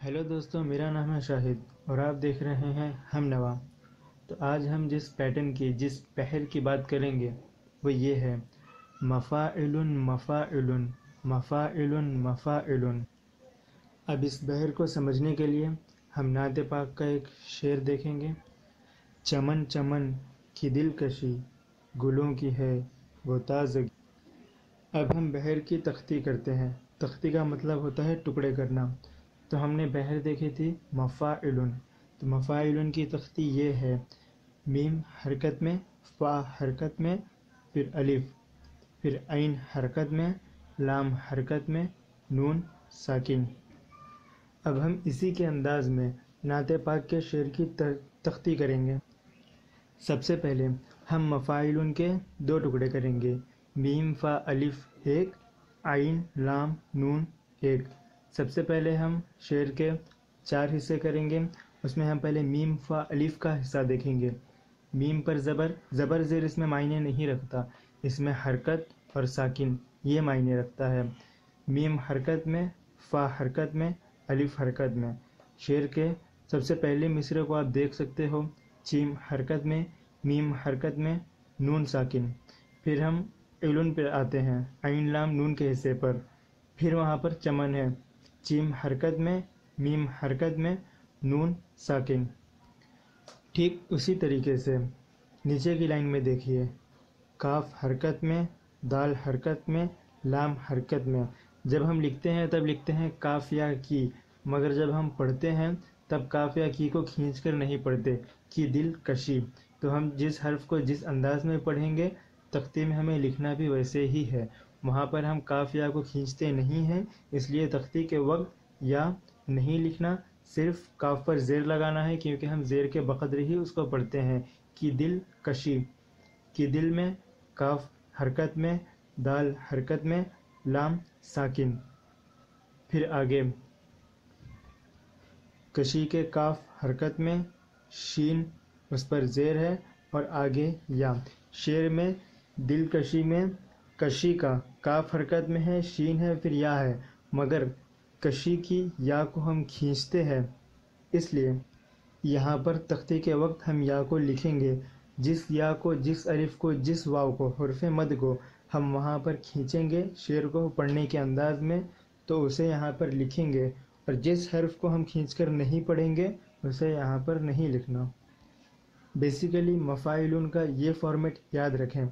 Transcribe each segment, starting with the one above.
Hello दोस्तों, मेरा नाम है शाहिद और आप देख रहे हैं हम नवा। तो आज हम जिस पैटर्न की जिस पहर की बात करेंगे वो ये है मफ़ाइलुन मफ़ाइलुन मफ़ाइलुन मफ़ाइलुन। अब इस बहर को समझने के लिए हम नात पाक का एक शेर देखेंगे। चमन चमन की दिलकशी गुलों की है वो ताज़गी। अब हम बहर की तख्ती करते हैं। तख्ती का मतलब होता है टुकड़े करना। तो हमने बहर देखी थी मफ़ाइलुन। तो मफ़ाइलुन की तख्ती ये है, मीम हरकत में, फ़ा हरकत में, फिर अलिफ, फिर ऐन हरकत में, लाम हरकत में, नून साकिन। अब हम इसी के अंदाज में नाते पाक के शेर की तख्ती करेंगे। सबसे पहले हम मफ़ाइलुन के दो टुकड़े करेंगे, मीम फ़ा अलिफ एक, आइन लाम नून एक। सबसे पहले हम शेर के 4 हिस्से करेंगे। उसमें हम पहले मीम फ़ा अलिफ का हिस्सा देखेंगे। मीम पर ज़बर ज़ेर इसमें मायने नहीं रखता, इसमें हरकत और साकिन ये मायने रखता है। मीम हरकत में, फ़ा हरकत में, अलिफ हरकत में। शेर के सबसे पहले मिसरे को आप देख सकते हो, चीम हरकत में, मीम हरकत में, नून साकिन। फिर हम इलुन पर आते हैं, आइन लाम नून के हिस्से पर। फिर वहाँ पर चमन है, चीम हरकत में, मीम हरकत में, नून साकिन। ठीक उसी तरीके से नीचे की लाइन में देखिए, काफ हरकत में, दाल हरकत में, लाम हरकत में। जब हम लिखते हैं तब लिखते हैं काफ या की, मगर जब हम पढ़ते हैं तब काफ या की को खींचकर नहीं पढ़ते, की दिल कशी। तो हम जिस हर्फ को जिस अंदाज में पढ़ेंगे तख्ती में हमें लिखना भी वैसे ही है। वहाँ पर हम काफ या को खींचते नहीं हैं, इसलिए तख्ती के वक्त या नहीं लिखना, सिर्फ काफ पर ज़ेर लगाना है, क्योंकि हम ज़ेर के बक़द्र ही उसको पढ़ते हैं। की दिल कशी, की दिल में, काफ हरकत में, दाल हरकत में, लाम साकिन। फिर आगे कशी के काफ हरकत में, शीन उस पर ज़ेर है और आगे या। शेर में दिल कशी में कशी का काफ हरकत में है, शीन है, फिर या है, मगर कशी की या को हम खींचते हैं, इसलिए यहाँ पर तख्ती के वक्त हम या को लिखेंगे। जिस या को, जिस अलिफ को, जिस वाव को, हुर्फ़ मद को हम वहाँ पर खींचेंगे शेर को पढ़ने के अंदाज में, तो उसे यहाँ पर लिखेंगे। और जिस हर्फ को हम खींचकर नहीं पढ़ेंगे उसे यहाँ पर नहीं लिखना। बेसिकली मफ़ाइलुन का ये फॉर्मेट याद रखें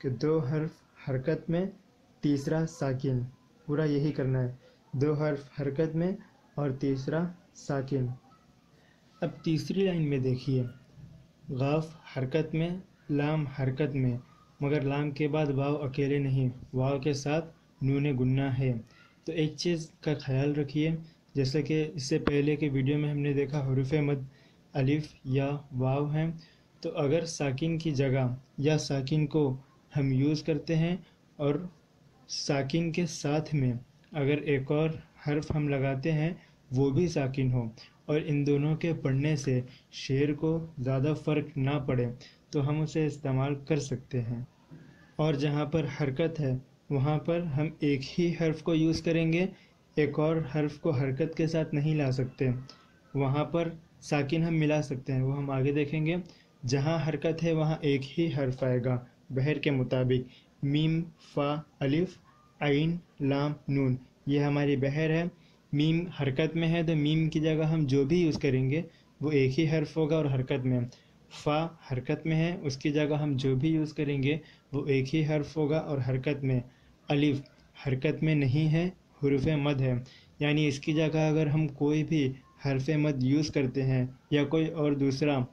कि 2 हर्फ हरकत में, तीसरा साकिन, पूरा यही करना है। 2 हर्फ हरकत में और तीसरा साकिन। अब तीसरी लाइन में देखिए, गाफ हरकत में, लाम हरकत में, मगर लाम के बाद वाव अकेले नहीं, वाव के साथ नून गुन्ना है। तो एक चीज़ का ख्याल रखिए, जैसे कि इससे पहले के वीडियो में हमने देखा हुरूफ मद अलिफ या वाव हैं, तो अगर साकिन की जगह या साकिन को हम यूज़ करते हैं और साकिन के साथ में अगर एक और हर्फ हम लगाते हैं वो भी साकिन हो और इन दोनों के पढ़ने से शेर को ज़्यादा फ़र्क ना पड़े, तो हम उसे इस्तेमाल कर सकते हैं। और जहाँ पर हरकत है वहाँ पर हम एक ही हर्फ को यूज़ करेंगे, एक और हर्फ को हरकत के साथ नहीं ला सकते। वहाँ पर साकिन हम मिला सकते हैं, वो हम आगे देखेंगे। जहाँ हरकत है वहाँ एक ही हर्फ आएगा बहर के मुताबिक, मीम फ़ा अलिफ आइन लाम नून, ये हमारी बहर है। मीम हरकत में है तो मीम की जगह हम जो भी यूज़ करेंगे वो एक ही हर्फ होगा और हरकत में। फ़ा हरकत में है, उसकी जगह हम जो भी यूज़ करेंगे वो एक ही हर्फ होगा और हरकत में। अलिफ हरकत में नहीं है, हुरूफ मद है, यानी इसकी जगह अगर हम कोई भी हर्फ मद यूज़ करते हैं या कोई और दूसरा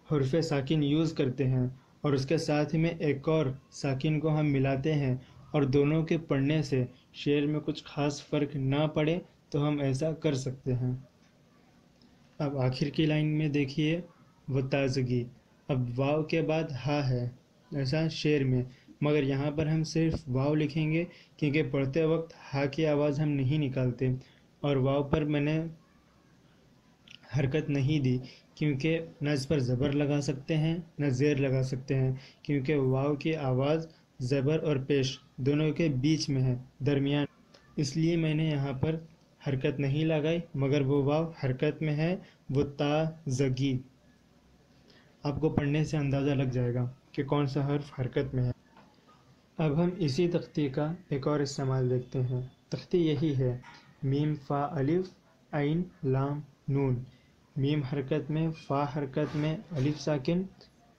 हुर्फ साकिन यूज़ करते हैं और उसके साथ में एक और साकिन को हम मिलाते हैं और दोनों के पढ़ने से शेर में कुछ ख़ास फ़र्क ना पड़े, तो हम ऐसा कर सकते हैं। अब आखिर की लाइन में देखिए, वो ताज़गी। अब वाव के बाद हा है ऐसा शेर में, मगर यहाँ पर हम सिर्फ वाव लिखेंगे क्योंकि पढ़ते वक्त हा की आवाज़ हम नहीं निकालते और वाव पर मैंने हरकत नहीं दी क्योंकि न इस पर ज़बर लगा सकते हैं न ज़ेर लगा सकते हैं, क्योंकि वाव की आवाज़ ज़बर और पेश दोनों के बीच में है, दरमियान, इसलिए मैंने यहाँ पर حرکت نہیں لگائی مگر وہ واو حرکت میں ہے، وہ تا زگی. آپ کو پڑھنے سے اندازہ لگ جائے گا کہ کون سا حرف حرکت میں ہے. اب ہم اسی تختی کا ایک اور استعمال دیکھتے ہیں. تختی یہی ہے، میم فا الف عین لام نون. میم حرکت میں، فا حرکت میں، الف ساکن،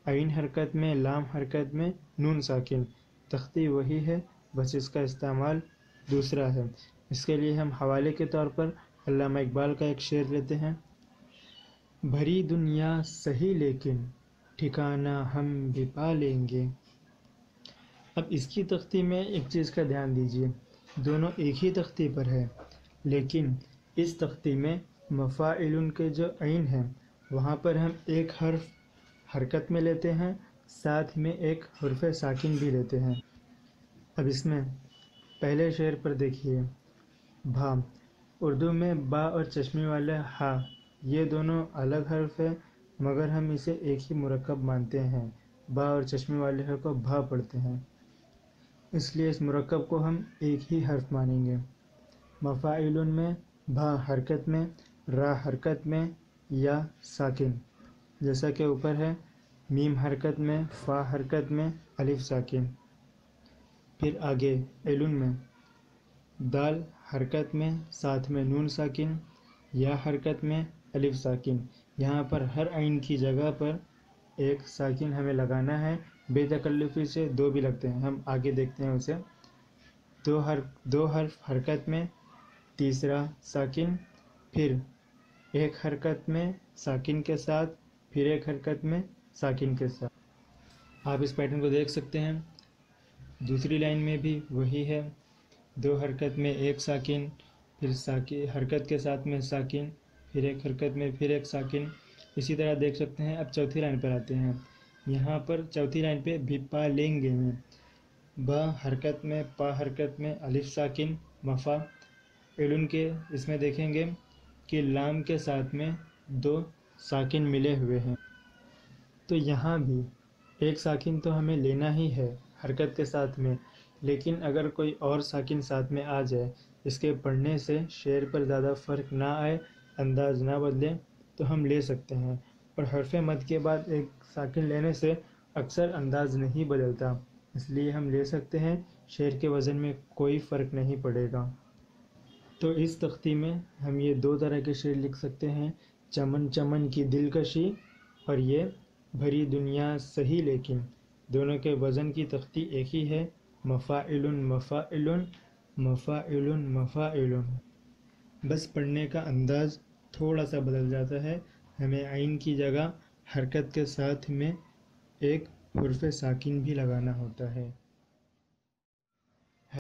عین حرکت میں، لام حرکت میں، نون ساکن. تختی وہی ہے، بس اس کا استعمال دوسرا ہے. اس کے لیے ہم حوالے کے طور پر علامہ اقبال کا ایک شعر لیتے ہیں. بھری دنیا سہی لیکن ٹھکانہ ہم بھی پا لیں گے. اب اس کی تختی میں ایک چیز کا دھیان دیجیے، دونوں ایک ہی تختی پر ہے، لیکن اس تختی میں مفاعل کے جو عین ہیں وہاں پر ہم ایک حرف حرکت میں لیتے ہیں، ساتھ میں ایک حرف ساکن بھی لیتے ہیں. اب اس میں پہلے شعر پر دیکھیے، بھا. اردو میں با اور چشمے والا ہا یہ دونوں الگ حرف ہے، مگر ہم اسے ایک ہی مرکب مانتے ہیں. با اور چشمے والے حرف کو بھا پڑھتے ہیں، اس لیے اس مرکب کو ہم ایک ہی حرف مانیں گے. مفاعل میں بھا حرکت میں، را حرکت میں، یا ساکن، جیسا کہ اوپر ہے. میم حرکت میں، فا حرکت میں، الف ساکن. پھر آگے علن میں دال حرکت میں، ساتھ میں نون ساکن، یا حرکت میں، الف ساکن. یہاں پر ہر عین کی جگہ پر ایک ساکن ہمیں لگانا ہے، بے تکلفی سے دو بھی لگتے ہیں، ہم آگے دیکھتے ہیں اسے. دو حرف حرکت میں، تیسرا ساکن، پھر ایک حرکت میں ساکن کے ساتھ، پھر ایک حرکت میں ساکن کے ساتھ. آپ اس پیٹرن کو دیکھ سکتے ہیں. دوسری لائن میں بھی وہی ہے، دو حرکت میں ایک ساکن، پھر حرکت کے ساتھ میں ساکن، پھر ایک حرکت میں پھر ایک ساکن. اسی طرح دیکھ سکتے ہیں. اب چوتھی لائن پر آتے ہیں. یہاں پر چوتھی لائن پہ بھی پا لیں گے میں با حرکت میں، پا حرکت میں، الف ساکن، مفا. علن کے اس میں دیکھیں گے کہ لام کے ساتھ میں دو ساکن ملے ہوئے ہیں، تو یہاں بھی ایک ساکن تو ہمیں لینا ہی ہے حرکت کے ساتھ میں، لیکن اگر کوئی اور ساکن ساتھ میں آ جائے، اس کے پڑھنے سے شعر پر زیادہ فرق نہ آئے، انداز نہ بدلے، تو ہم لے سکتے ہیں. اور حرف مد کے بعد ایک ساکن لینے سے اکثر انداز نہیں بدلتا، اس لیے ہم لے سکتے ہیں، شعر کے وزن میں کوئی فرق نہیں پڑے گا. تو اس تختی میں ہم یہ دو طرح کے شعر لکھ سکتے ہیں، چمن چمن کی دلکشی، اور یہ بھری دنیا سہی لیکن. دونوں کے وزن کی تختی ایک ہی ہے، مفاعل مفاعل مفاعل مفاعل. بس پڑھنے کا انداز تھوڑا سا بدل جاتا ہے، ہمیں عین کی جگہ حرکت کے ساتھ میں ایک حرف ساکن بھی لگانا ہوتا ہے.